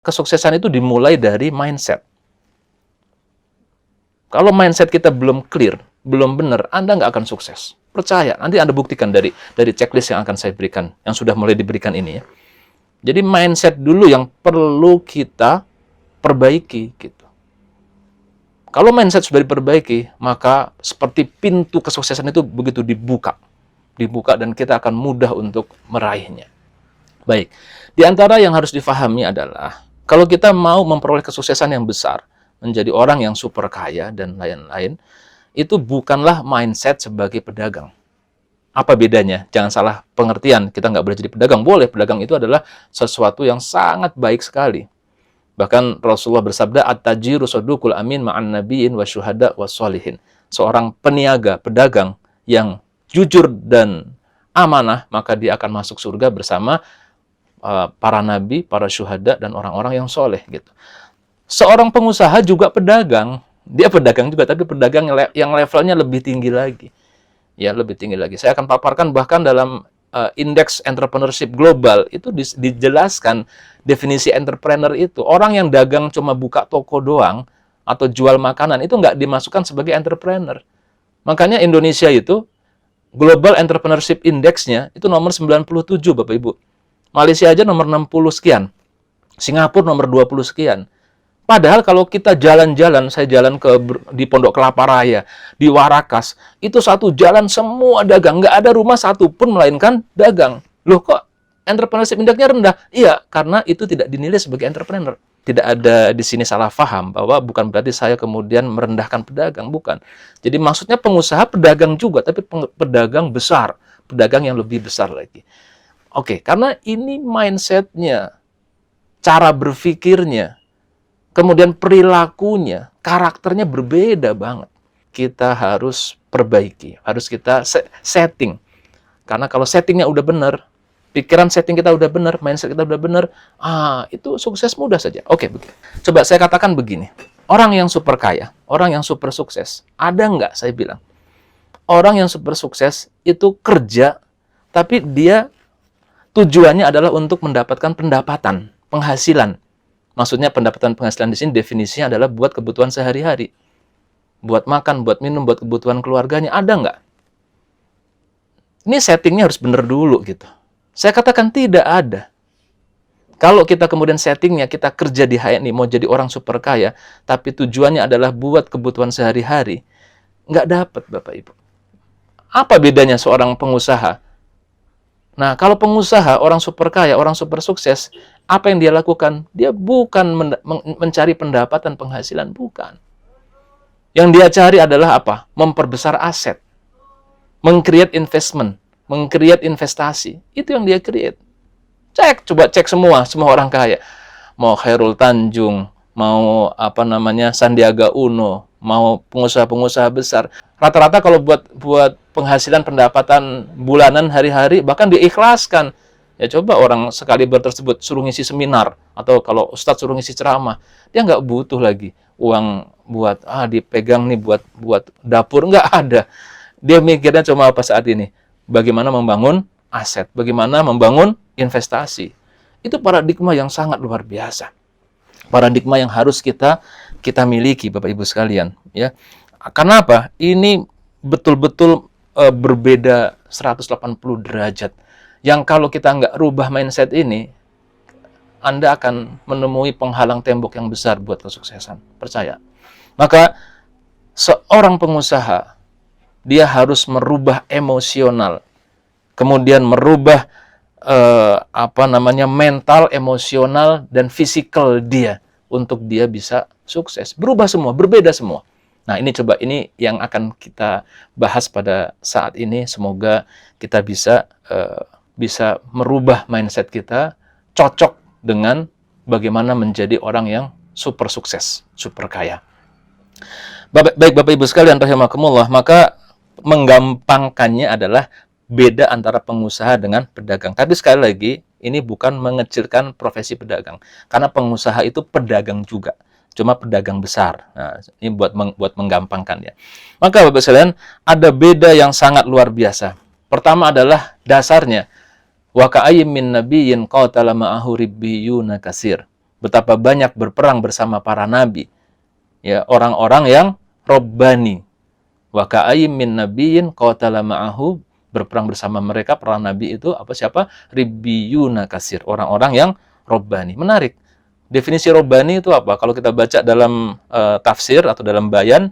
Kesuksesan itu dimulai dari mindset. Kalau mindset kita belum clear, belum benar, Anda nggak akan sukses. Percaya, nanti Anda buktikan dari checklist yang akan saya berikan, yang sudah mulai diberikan ini ya. Jadi mindset dulu yang perlu kita perbaiki gitu. Kalau mindset sudah diperbaiki, maka seperti pintu kesuksesan itu begitu dibuka dan kita akan mudah untuk meraihnya. Baik, di antara yang harus difahami adalah kalau kita mau memperoleh kesuksesan yang besar, menjadi orang yang super kaya dan lain-lain, itu bukanlah mindset sebagai pedagang. Apa bedanya? Jangan salah pengertian, kita nggak boleh jadi pedagang. Boleh, pedagang itu adalah sesuatu yang sangat baik sekali. Bahkan Rasulullah bersabda, at-tajiru sadukul amin ma'an nabiyyin wa syuhada wa sholihin. Seorang peniaga, pedagang yang jujur dan amanah, maka dia akan masuk surga bersama para nabi, para syuhada, dan orang-orang yang soleh gitu. Seorang pengusaha juga pedagang. Dia pedagang juga, tapi pedagang yang levelnya lebih tinggi lagi. Ya, lebih tinggi lagi. Saya akan paparkan bahkan dalam indeks entrepreneurship global itu dijelaskan definisi entrepreneur itu. Orang yang dagang cuma buka toko doang atau jual makanan itu nggak dimasukkan sebagai entrepreneur. Makanya Indonesia itu Global Entrepreneurship Index-nya itu nomor 97, Bapak Ibu. Malaysia aja nomor 60 sekian. Singapura nomor 20 sekian. Padahal kalau kita jalan-jalan, saya jalan di Pondok Kelapa Raya, di Warakas, itu satu jalan semua dagang. Nggak ada rumah satu pun melainkan dagang. Loh kok entrepreneurship index-nya rendah? Iya, karena itu tidak dinilai sebagai entrepreneur. Tidak ada di sini salah paham bahwa bukan berarti saya kemudian merendahkan pedagang, bukan. Jadi maksudnya pengusaha pedagang juga, tapi pedagang besar, pedagang yang lebih besar lagi. Oke, karena ini mindset-nya, cara berpikirnya, kemudian perilakunya, karakternya berbeda banget. Kita harus perbaiki, harus kita setting. Karena kalau settingnya udah benar, pikiran setting kita udah benar, mindset kita udah benar, itu sukses mudah saja. Oke, begini. Coba saya katakan begini. Orang yang super kaya, orang yang super sukses, ada nggak saya bilang? Orang yang super sukses itu kerja, tapi dia tujuannya adalah untuk mendapatkan pendapatan, penghasilan. Maksudnya pendapatan penghasilan di sini definisinya adalah buat kebutuhan sehari-hari. Buat makan, buat minum, buat kebutuhan keluarganya. Ada nggak? Ini settingnya harus benar dulu gitu. Saya katakan tidak ada. Kalau kita kemudian settingnya, kita kerja di HNI, mau jadi orang super kaya, tapi tujuannya adalah buat kebutuhan sehari-hari, nggak dapat, Bapak Ibu. Apa bedanya seorang pengusaha? Nah, kalau pengusaha, orang super kaya, orang super sukses, apa yang dia lakukan? Dia bukan mencari pendapatan penghasilan, bukan. Yang dia cari adalah apa? Memperbesar aset, meng-create investment, meng-create investasi. Itu yang dia create. Coba cek semua orang kaya. Mau Khairul Tanjung, mau Sandiaga Uno, mau pengusaha-pengusaha besar. Rata-rata kalau buat penghasilan pendapatan bulanan hari-hari bahkan diikhlaskan. Ya coba orang sekali tersebut suruh ngisi seminar atau kalau ustadz suruh ngisi ceramah, dia nggak butuh lagi uang buat dipegang nih buat dapur, nggak ada. Dia mikirnya cuma apa saat ini? Bagaimana membangun aset, bagaimana membangun investasi. Itu paradigma yang sangat luar biasa. Paradigma yang harus kita miliki, Bapak Ibu sekalian, ya. Karena apa? Ini betul-betul berbeda 180 derajat. Yang kalau kita nggak rubah mindset ini, Anda akan menemui penghalang tembok yang besar buat kesuksesan. Percaya. Maka seorang pengusaha, dia harus merubah emosional, kemudian merubah mental, emosional, dan fisikal dia untuk dia bisa sukses. Berubah semua, berbeda semua. Nah, ini yang akan kita bahas pada saat ini. Semoga kita bisa merubah mindset kita cocok dengan bagaimana menjadi orang yang super sukses, super kaya. Baik Bapak Ibu sekalian rahimakumullah, maka menggampangkannya adalah beda antara pengusaha dengan pedagang. Tapi sekali lagi, ini bukan mengecilkan profesi pedagang. Karena pengusaha itu pedagang juga. Cuma pedagang besar. Nah, ini buat menggampangkan ya. Maka Bapak sekalian, ada beda yang sangat luar biasa. Pertama adalah dasarnya. Wa ka'ayyim min nabiyyin qatala ma'ahu ribbiyuna katsir. betapa banyak berperang bersama para nabi. Ya, orang-orang yang robbani. Wa ka'ayyin min nabiyyin qatala ma'ahu, berperang bersama mereka para nabi itu siapa? Ribbiyuna kasir, orang-orang yang robbani. Menarik. Definisi robbani itu apa? Kalau kita baca dalam tafsir atau dalam bayan,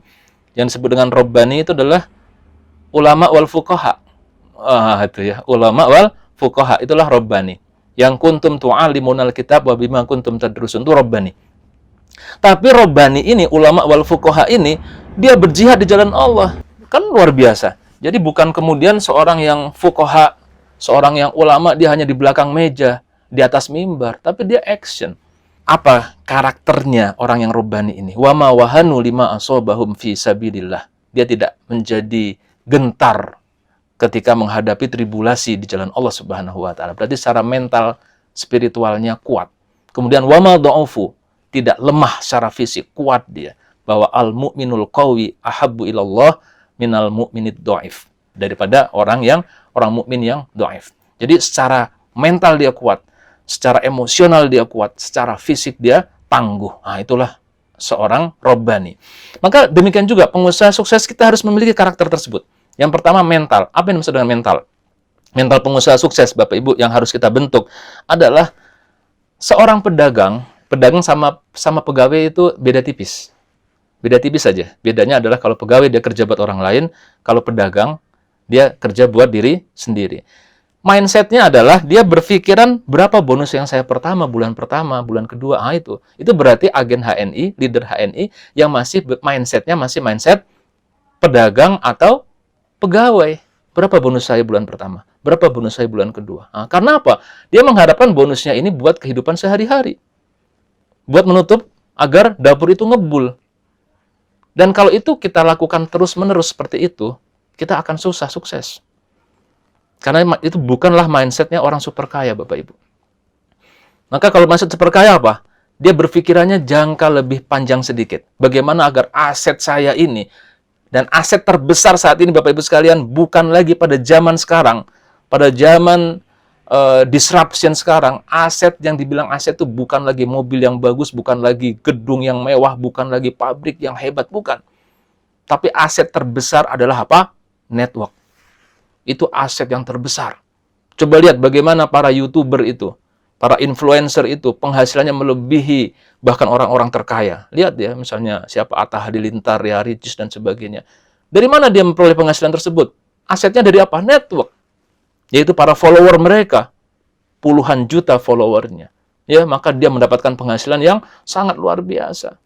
yang disebut dengan robbani itu adalah ulama wal fuqaha. Itu ya, ulama wal fuqaha itulah robbani. Yang kuntum tu'allimunal kitab wa bima kuntum tadrusun, itu robbani. Tapi robbani ini, ulama wal fuqaha ini, dia berjihad di jalan Allah. Kan luar biasa. Jadi bukan kemudian seorang yang fuqaha, seorang yang ulama, dia hanya di belakang meja, di atas mimbar, tapi dia action. Apa karakternya orang yang robbani ini? Wa ma wahanu lima asobahum fi sabilillah. Dia tidak menjadi gentar ketika menghadapi tribulasi di jalan Allah Subhanahu wa taala. Berarti secara mental, spiritualnya kuat. Kemudian wa ma dha'ufu, tidak lemah secara fisik, kuat dia. Bahwa al-mu'minul qawi ahabbu ilallah minal mu'minid dha'if. Daripada orang mukmin yang dhaif. Jadi secara mental dia kuat, secara emosional dia kuat, secara fisik dia tangguh. Nah, itulah seorang robbani. Maka demikian juga pengusaha sukses kita harus memiliki karakter tersebut. Yang pertama mental. Apa yang dimaksud dengan mental? Mental pengusaha sukses, Bapak Ibu, yang harus kita bentuk adalah seorang pedagang sama pegawai itu beda tipis. Beda tipis saja. Bedanya adalah kalau pegawai dia kerja buat orang lain, kalau pedagang dia kerja buat diri sendiri. Mindset-nya adalah dia berpikiran berapa bonus yang saya bulan pertama, bulan kedua, itu. Itu berarti agen HNI, leader HNI yang masih mindset-nya masih mindset pedagang atau pegawai. Berapa bonus saya bulan pertama? Berapa bonus saya bulan kedua? Karena apa? Dia mengharapkan bonusnya ini buat kehidupan sehari-hari. Buat menutup agar dapur itu ngebul. Dan kalau itu kita lakukan terus-menerus seperti itu, kita akan susah sukses. Karena itu bukanlah mindset-nya orang super kaya, Bapak Ibu. Maka kalau mindset super kaya apa? Dia berpikirannya jangka lebih panjang sedikit. Bagaimana agar aset saya ini, dan aset terbesar saat ini, Bapak Ibu sekalian, bukan lagi pada zaman sekarang, pada zaman disruption sekarang, aset yang dibilang aset itu bukan lagi mobil yang bagus, bukan lagi gedung yang mewah, bukan lagi pabrik yang hebat, bukan. Tapi aset terbesar adalah apa? Network. Itu aset yang terbesar. Coba lihat bagaimana para YouTuber itu, para influencer itu, penghasilannya melebihi bahkan orang-orang terkaya. Lihat ya, misalnya siapa Atta Halilintar, ya, Ricis, dan sebagainya. Dari mana dia memperoleh penghasilan tersebut? Asetnya dari apa? Network. Yaitu para follower mereka. Puluhan juta followernya. Ya, maka dia mendapatkan penghasilan yang sangat luar biasa.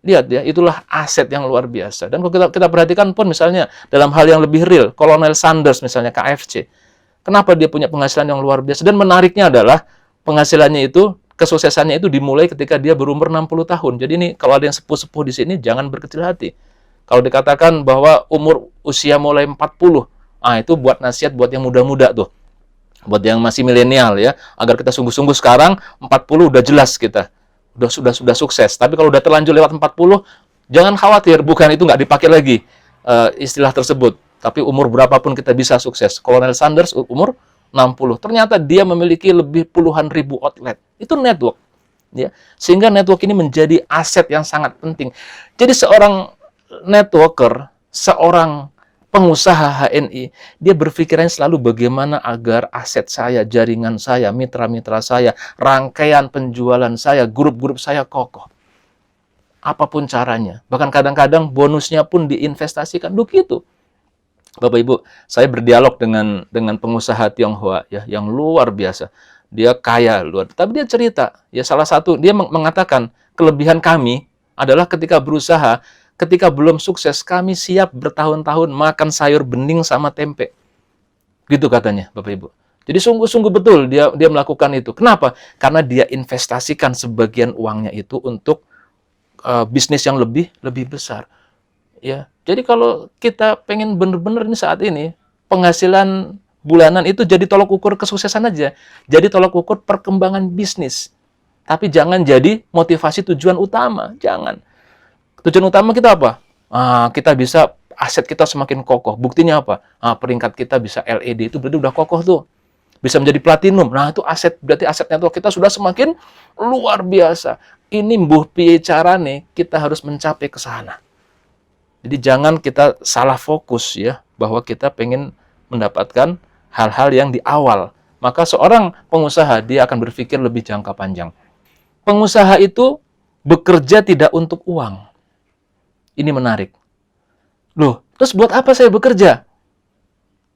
Lihat ya, itulah aset yang luar biasa. Dan kalau kita perhatikan pun misalnya dalam hal yang lebih real, Kolonel Sanders misalnya, KFC. Kenapa dia punya penghasilan yang luar biasa? Dan menariknya adalah penghasilannya itu, kesuksesannya itu dimulai ketika dia berumur 60 tahun. Jadi ini kalau ada yang sepuh-sepuh di sini, jangan berkecil hati. Kalau dikatakan bahwa usia mulai 40, itu buat nasihat buat yang muda-muda tuh. Buat yang masih milenial ya, agar kita sungguh-sungguh sekarang 40 udah jelas kita. Sudah sukses. Tapi kalau udah terlanjur lewat 40, jangan khawatir, bukan itu nggak dipakai lagi istilah tersebut. Tapi umur berapapun kita bisa sukses. Kolonel Sanders umur 60. Ternyata dia memiliki lebih puluhan ribu outlet. Itu network. Ya. Sehingga network ini menjadi aset yang sangat penting. Jadi seorang networker, seorang pengusaha HNI, dia berpikiran selalu bagaimana agar aset saya, jaringan saya, mitra-mitra saya, rangkaian penjualan saya, grup-grup saya kokoh. Apapun caranya. Bahkan kadang-kadang bonusnya pun diinvestasikan. Begitu. Bapak Ibu, saya berdialog dengan pengusaha Tionghoa ya, yang luar biasa. Dia kaya luar. Tapi dia cerita, ya salah satu dia mengatakan kelebihan kami adalah ketika berusaha, ketika belum sukses, kami siap bertahun-tahun makan sayur bening sama tempe. Gitu katanya, Bapak Ibu. Jadi sungguh-sungguh betul dia melakukan itu. Kenapa? Karena dia investasikan sebagian uangnya itu untuk bisnis yang lebih besar. Ya. Jadi kalau kita pengen benar-benar ini saat ini, penghasilan bulanan itu jadi tolok ukur kesuksesan aja. Jadi tolok ukur perkembangan bisnis. Tapi jangan jadi motivasi tujuan utama. Jangan. Tujuan utama kita apa? Kita bisa, aset kita semakin kokoh. Buktinya apa? Peringkat kita bisa LED, itu berarti udah kokoh tuh. bisa menjadi platinum. Nah, itu aset, berarti aset network kita sudah semakin luar biasa. Ini mbuh piye carane kita harus mencapai ke sana. Jadi jangan kita salah fokus ya, bahwa kita pengen mendapatkan hal-hal yang di awal. Maka seorang pengusaha dia akan berpikir lebih jangka panjang. Pengusaha itu bekerja tidak untuk uang. Ini menarik. Loh, terus buat apa saya bekerja?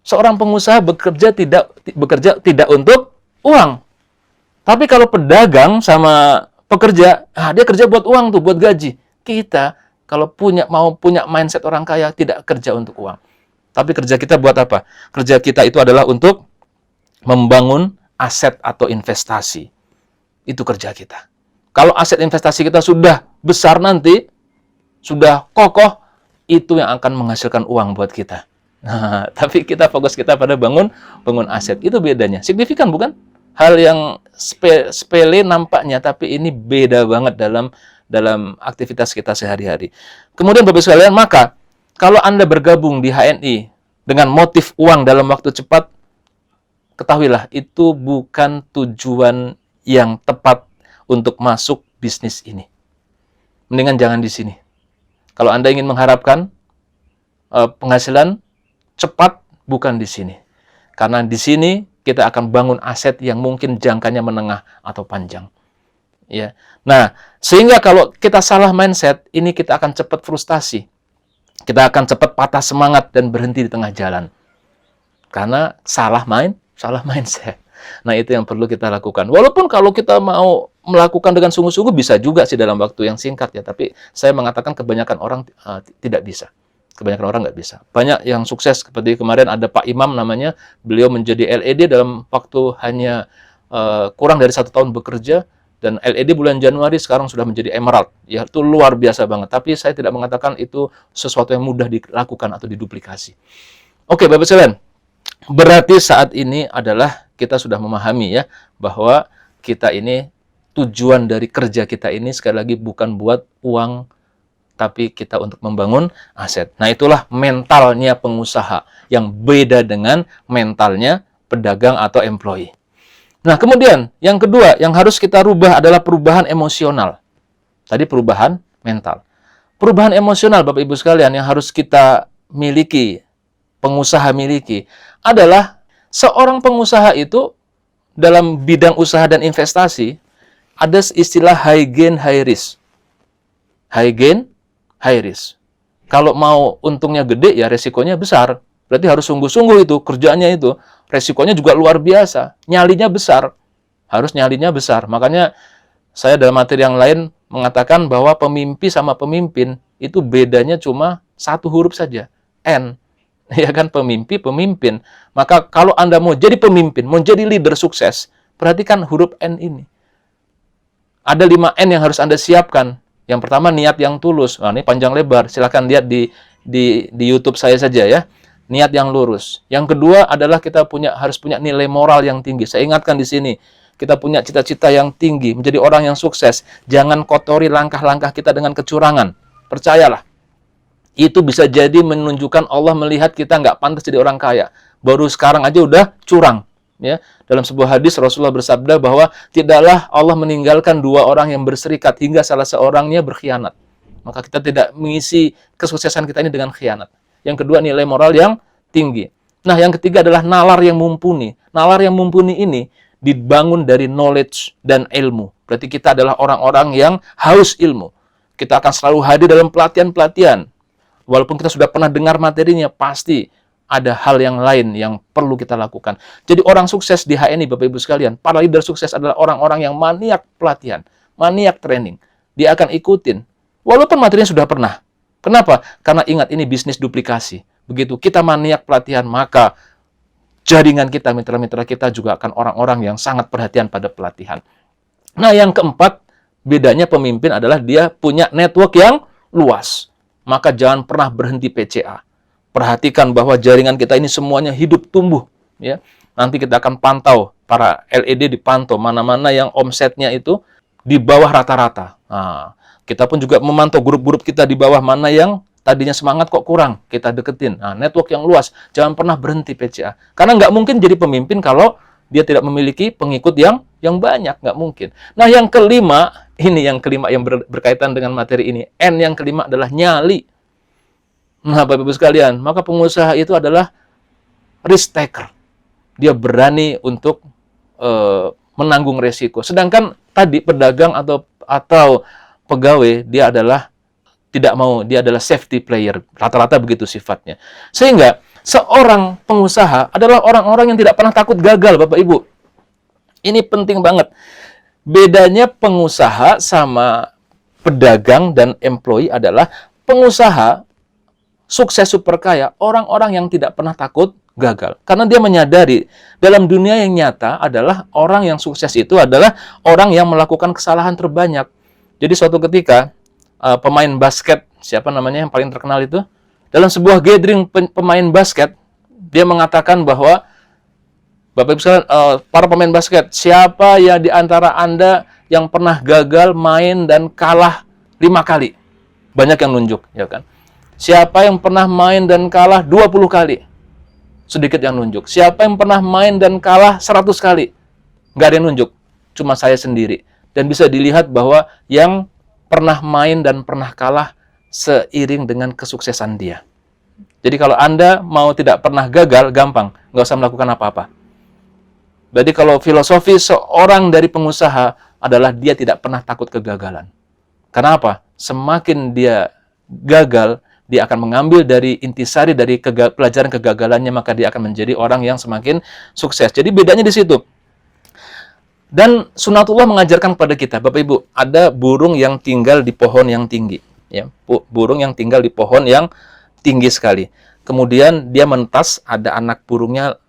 Seorang pengusaha bekerja tidak untuk uang. Tapi kalau pedagang sama pekerja, dia kerja buat uang tuh, buat gaji. Kita kalau mau punya mindset orang kaya, tidak kerja untuk uang. Tapi kerja kita buat apa? Kerja kita itu adalah untuk membangun aset atau investasi. Itu kerja kita. Kalau aset investasi kita sudah besar nanti, sudah kokoh, itu yang akan menghasilkan uang buat kita. Nah, tapi kita fokus kita pada bangun aset. Itu bedanya. Signifikan bukan? Hal yang sepele nampaknya, tapi ini beda banget dalam aktivitas kita sehari-hari. Kemudian Bapak sekalian, maka kalau Anda bergabung di HNI dengan motif uang dalam waktu cepat, ketahuilah itu bukan tujuan yang tepat untuk masuk bisnis ini. Mendingan jangan di sini. Kalau Anda ingin mengharapkan penghasilan cepat, bukan di sini. Karena di sini kita akan bangun aset yang mungkin jangkanya menengah atau panjang. Ya. Nah, sehingga kalau kita salah mindset, ini kita akan cepat frustasi. Kita akan cepat patah semangat dan berhenti di tengah jalan. Karena salah mindset. Nah, itu yang perlu kita lakukan. Walaupun kalau kita mau melakukan dengan sungguh-sungguh bisa juga sih dalam waktu yang singkat ya, tapi saya mengatakan kebanyakan orang tidak bisa. Kebanyakan orang nggak bisa. Banyak yang sukses, seperti kemarin ada Pak Imam namanya, beliau menjadi LED dalam waktu hanya kurang dari 1 tahun bekerja, dan LED bulan Januari sekarang sudah menjadi Emerald. Ya, itu luar biasa banget. Tapi saya tidak mengatakan itu sesuatu yang mudah dilakukan atau diduplikasi. Oke, Bapak sekalian, berarti saat ini adalah kita sudah memahami ya, bahwa kita ini, tujuan dari kerja kita ini sekali lagi bukan buat uang, tapi kita untuk membangun aset. Nah, itulah mentalnya pengusaha yang beda dengan mentalnya pedagang atau employee. Nah, kemudian yang kedua yang harus kita rubah adalah perubahan emosional. Tadi perubahan mental. Perubahan emosional, Bapak Ibu sekalian, yang harus kita miliki, pengusaha miliki, adalah seorang pengusaha itu dalam bidang usaha dan investasi ada istilah high gain, high risk. High gain, high risk. Kalau mau untungnya gede, ya resikonya besar. Berarti harus sungguh-sungguh itu, kerjaannya itu. Resikonya juga luar biasa. Nyalinya besar. Harus nyalinya besar. Makanya saya dalam materi yang lain mengatakan bahwa pemimpi sama pemimpin itu bedanya cuma 1 huruf saja. N. Ya kan, pemimpi, pemimpin. Maka kalau Anda mau jadi pemimpin, mau jadi leader sukses, perhatikan huruf N ini. Ada 5 N yang harus Anda siapkan. Yang pertama, niat yang tulus. Nah, ini panjang lebar. Silahkan lihat di YouTube saya saja ya. Niat yang lurus. Yang kedua adalah kita harus punya nilai moral yang tinggi. Saya ingatkan di sini, kita punya cita-cita yang tinggi, menjadi orang yang sukses. Jangan kotori langkah-langkah kita dengan kecurangan. Percayalah. Itu bisa jadi menunjukkan Allah melihat kita nggak pantas jadi orang kaya. Baru sekarang aja udah curang. Ya, dalam sebuah hadis Rasulullah bersabda bahwa tidaklah Allah meninggalkan 2 orang yang berserikat hingga salah seorangnya berkhianat. Maka kita tidak mengisi kesuksesan kita ini dengan khianat. Yang kedua, nilai moral yang tinggi. Nah, yang ketiga adalah nalar yang mumpuni. Nalar yang mumpuni ini dibangun dari knowledge dan ilmu. Berarti kita adalah orang-orang yang haus ilmu. Kita akan selalu hadir dalam pelatihan-pelatihan. Walaupun kita sudah pernah dengar materinya, pasti ada hal yang lain yang perlu kita lakukan. Jadi orang sukses di HNI, Bapak Ibu sekalian, para leader sukses adalah orang-orang yang maniak pelatihan, maniak training. Dia akan ikutin, walaupun materinya sudah pernah. Kenapa? Karena ingat, ini bisnis duplikasi. Begitu kita maniak pelatihan, maka jaringan kita, mitra-mitra kita juga akan orang-orang yang sangat perhatian pada pelatihan. Nah, yang keempat, bedanya pemimpin adalah dia punya network yang luas. Maka jangan pernah berhenti PCA. Perhatikan bahwa jaringan kita ini semuanya hidup tumbuh. Ya. Nanti kita akan pantau, para LED dipantau, mana-mana yang omsetnya itu di bawah rata-rata. Nah, kita pun juga memantau grup-grup kita di bawah, mana yang tadinya semangat kok kurang, kita deketin. Nah, network yang luas, jangan pernah berhenti PCA. Karena nggak mungkin jadi pemimpin kalau dia tidak memiliki pengikut yang banyak, nggak mungkin. Nah, yang kelima, ini yang kelima yang berkaitan dengan materi ini. N yang kelima adalah nyali. Nah, Bapak Ibu sekalian, maka pengusaha itu adalah risk taker. Dia berani untuk menanggung resiko. Sedangkan tadi pedagang atau pegawai, dia adalah tidak mau, dia adalah safety player. Rata-rata begitu sifatnya. Sehingga seorang pengusaha adalah orang-orang yang tidak pernah takut gagal, Bapak Ibu. Ini penting banget. Bedanya pengusaha sama pedagang dan employee adalah pengusaha sukses super kaya, orang-orang yang tidak pernah takut gagal. Karena dia menyadari dalam dunia yang nyata adalah orang yang sukses itu adalah orang yang melakukan kesalahan terbanyak. Jadi suatu ketika pemain basket, siapa namanya yang paling terkenal itu? Dalam sebuah gathering pemain basket, dia mengatakan bahwa Bapak Ibu sekalian, para pemain basket, siapa ya di antara Anda yang pernah gagal main dan kalah 5 kali? Banyak yang nunjuk, ya kan? Siapa yang pernah main dan kalah 20 kali? Sedikit yang nunjuk. Siapa yang pernah main dan kalah 100 kali? Nggak ada yang nunjuk. Cuma saya sendiri. Dan bisa dilihat bahwa yang pernah main dan pernah kalah seiring dengan kesuksesan dia. Jadi kalau Anda mau tidak pernah gagal, gampang. Nggak usah melakukan apa-apa. Jadi kalau filosofi seorang dari pengusaha adalah dia tidak pernah takut kegagalan. Kenapa? Semakin dia gagal, dia akan mengambil dari intisari dari pelajaran kegagalannya, maka dia akan menjadi orang yang semakin sukses. Jadi bedanya di situ. Dan sunatullah mengajarkan kepada kita, Bapak Ibu, ada burung yang tinggal di pohon yang tinggi. Ya, burung yang tinggal di pohon yang tinggi sekali. Kemudian dia mentas, ada anak burungnya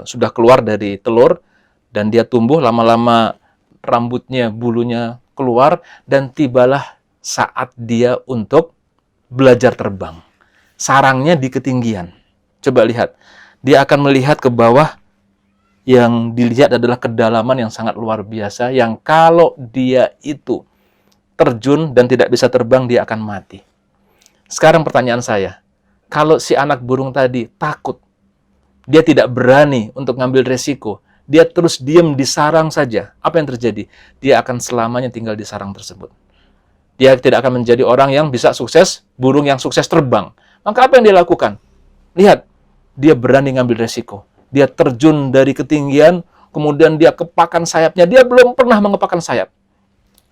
sudah keluar dari telur, dan dia tumbuh, lama-lama rambutnya, bulunya keluar, dan tibalah saat dia untuk belajar terbang. Sarangnya di ketinggian. Coba lihat. Dia akan melihat ke bawah, yang dilihat adalah kedalaman yang sangat luar biasa, yang kalau dia itu terjun dan tidak bisa terbang, dia akan mati. Sekarang pertanyaan saya, kalau si anak burung tadi takut, dia tidak berani untuk ngambil resiko, dia terus diam di sarang saja, apa yang terjadi? Dia akan selamanya tinggal di sarang tersebut. Dia tidak akan menjadi orang yang bisa sukses, burung yang sukses terbang. Maka apa yang dia lakukan? Lihat, dia berani ngambil resiko. Dia terjun dari ketinggian, kemudian dia kepakan sayapnya. Dia belum pernah mengepakkan sayap.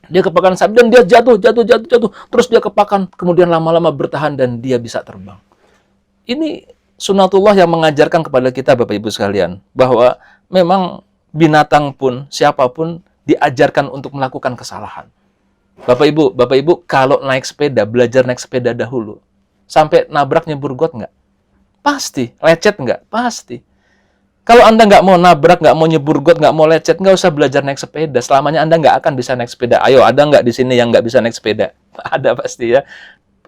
Dia kepakan sayap dan dia jatuh. Terus dia kepakan, kemudian lama-lama bertahan dan dia bisa terbang. Ini sunatullah yang mengajarkan kepada kita, Bapak Ibu sekalian, bahwa memang binatang pun, siapapun diajarkan untuk melakukan kesalahan. Bapak Ibu, kalau naik sepeda, belajar naik sepeda dahulu. Sampai nabrak nyebur got nggak? Pasti. Lecet nggak? Pasti. Kalau Anda nggak mau nabrak, nggak mau nyebur got, nggak mau lecet, nggak usah belajar naik sepeda. Selamanya Anda nggak akan bisa naik sepeda. Ayo, ada nggak di sini yang nggak bisa naik sepeda? Ada pasti ya.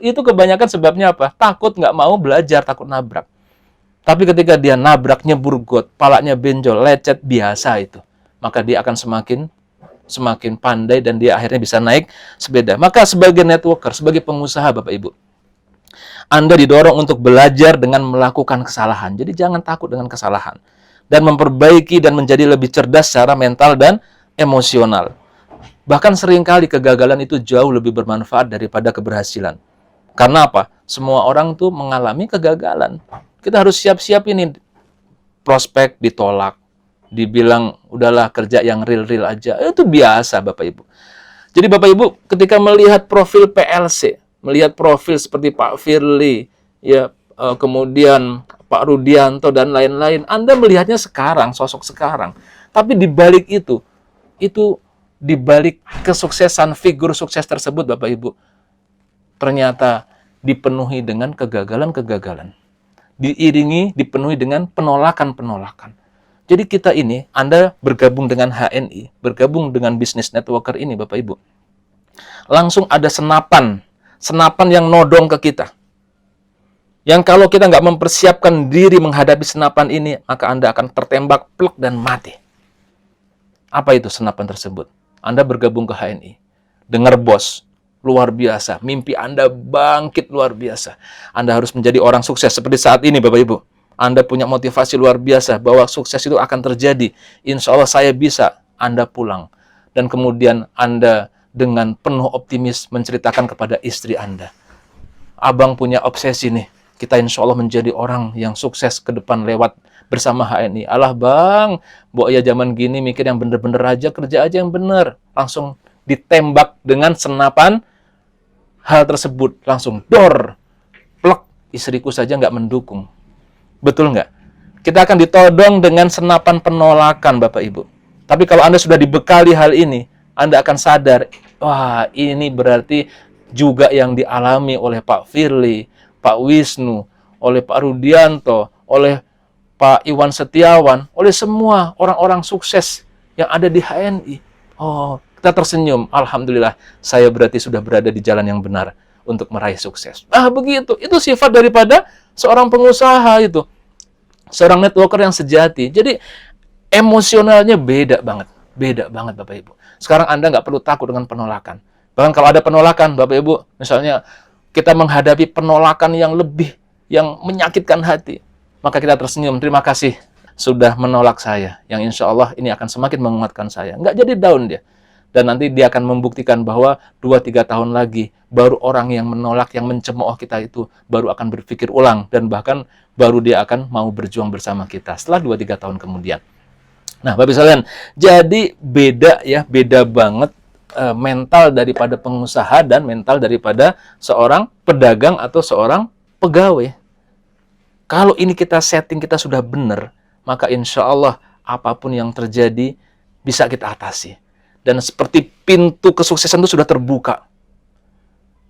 Itu kebanyakan sebabnya apa? Takut, nggak mau belajar, takut nabrak. Tapi ketika dia nabrak, nyebur got, palanya benjol, lecet, biasa itu. Maka dia akan semakin pandai dan dia akhirnya bisa naik sepeda. Maka sebagai networker, sebagai pengusaha, Bapak Ibu, Anda didorong untuk belajar dengan melakukan kesalahan. Jadi jangan takut dengan kesalahan. Dan memperbaiki dan menjadi lebih cerdas secara mental dan emosional. Bahkan seringkali kegagalan itu jauh lebih bermanfaat daripada keberhasilan. Karena apa? Semua orang tuh mengalami kegagalan. Kita harus siap-siap ini. Prospek ditolak. Dibilang udahlah kerja yang real-real aja, itu biasa Bapak Ibu. Jadi Bapak Ibu ketika melihat profil PLC, melihat profil seperti Pak Firly, ya kemudian Pak Rudianto dan lain-lain, Anda melihatnya sekarang, sosok sekarang. Tapi di balik itu di balik kesuksesan figur sukses tersebut Bapak Ibu, ternyata dipenuhi dengan kegagalan-kegagalan. Dipenuhi dengan penolakan-penolakan. Jadi kita ini, Anda bergabung dengan HNI, bergabung dengan bisnis networker ini, Bapak Ibu. Langsung ada senapan yang nodong ke kita. Yang kalau kita nggak mempersiapkan diri menghadapi senapan ini, maka Anda akan tertembak, plek, dan mati. Apa itu senapan tersebut? Anda bergabung ke HNI. Dengar bos, luar biasa. Mimpi Anda bangkit luar biasa. Anda harus menjadi orang sukses seperti saat ini, Bapak Ibu. Anda punya motivasi luar biasa bahwa sukses itu akan terjadi. Insya Allah saya bisa. Anda pulang. Dan kemudian Anda dengan penuh optimis menceritakan kepada istri Anda. Abang punya obsesi nih. Kita insya Allah menjadi orang yang sukses ke depan lewat bersama HNI. Alah bang, Mbok ya zaman gini mikir yang bener-bener aja, kerja aja yang bener. Langsung ditembak dengan senapan hal tersebut. Langsung dor. Plek. Istriku saja nggak mendukung. Betul nggak? Kita akan ditodong dengan senapan penolakan, Bapak Ibu. Tapi kalau Anda sudah dibekali hal ini, Anda akan sadar, wah ini berarti juga yang dialami oleh Pak Firly, Pak Wisnu, oleh Pak Rudianto, oleh Pak Iwan Setiawan, oleh semua orang-orang sukses yang ada di HNI. Oh, kita tersenyum. Alhamdulillah, saya berarti sudah berada di jalan yang benar untuk meraih sukses. Ah, begitu. Itu sifat daripada seorang pengusaha itu. Seorang networker yang sejati. Jadi, emosionalnya beda banget. Beda banget, Bapak Ibu. Sekarang Anda nggak perlu takut dengan penolakan. Bahkan kalau ada penolakan, Bapak Ibu, misalnya kita menghadapi penolakan yang lebih, yang menyakitkan hati, maka kita tersenyum, terima kasih sudah menolak saya. Yang insya Allah ini akan semakin menguatkan saya. Nggak jadi down dia. Dan nanti dia akan membuktikan bahwa 2-3 tahun lagi, baru orang yang menolak, yang mencemooh kita itu, baru akan berpikir ulang. Dan bahkan baru dia akan mau berjuang bersama kita setelah 2-3 tahun kemudian. Nah, Bapak sekalian, jadi beda ya, beda banget mental daripada pengusaha dan mental daripada seorang pedagang atau seorang pegawai. Kalau ini kita setting, kita sudah benar, maka insya Allah apapun yang terjadi bisa kita atasi. Dan seperti pintu kesuksesan itu sudah terbuka.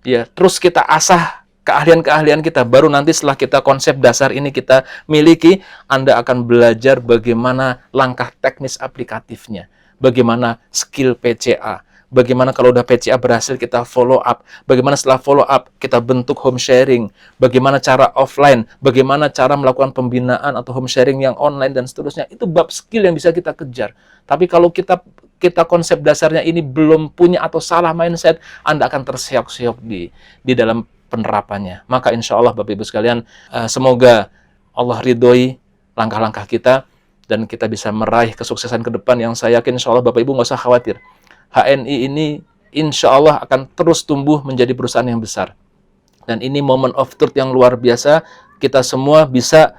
Ya, terus kita asah keahlian-keahlian kita. Baru nanti setelah kita konsep dasar ini kita miliki, Anda akan belajar bagaimana langkah teknis aplikatifnya. Bagaimana skill PCA. Bagaimana kalau udah PCA berhasil kita follow up. Bagaimana setelah follow up kita bentuk home sharing. Bagaimana cara offline. Bagaimana cara melakukan pembinaan atau home sharing yang online dan seterusnya. Itu bab skill yang bisa kita kejar. Tapi kalau kita konsep dasarnya ini belum punya atau salah mindset, Anda akan terseok-seok di dalam penerapannya. Maka insya Allah Bapak Ibu sekalian, semoga Allah ridhoi langkah-langkah kita dan kita bisa meraih kesuksesan ke depan yang saya yakin insya Allah Bapak Ibu nggak usah khawatir. HNI ini insya Allah akan terus tumbuh menjadi perusahaan yang besar. Dan ini moment of truth yang luar biasa, kita semua bisa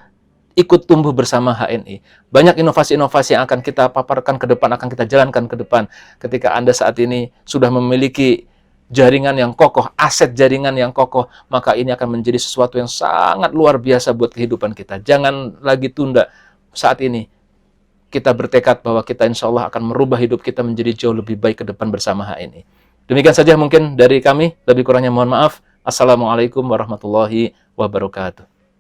ikut tumbuh bersama HNI. Banyak inovasi-inovasi yang akan kita paparkan ke depan, akan kita jalankan ke depan. Ketika Anda saat ini sudah memiliki jaringan yang kokoh, aset jaringan yang kokoh, maka ini akan menjadi sesuatu yang sangat luar biasa buat kehidupan kita. Jangan lagi tunda saat ini. Kita bertekad bahwa kita insya Allah akan merubah hidup kita menjadi jauh lebih baik ke depan bersama HNI. Demikian saja mungkin dari kami. Lebih kurangnya mohon maaf. Assalamualaikum warahmatullahi wabarakatuh.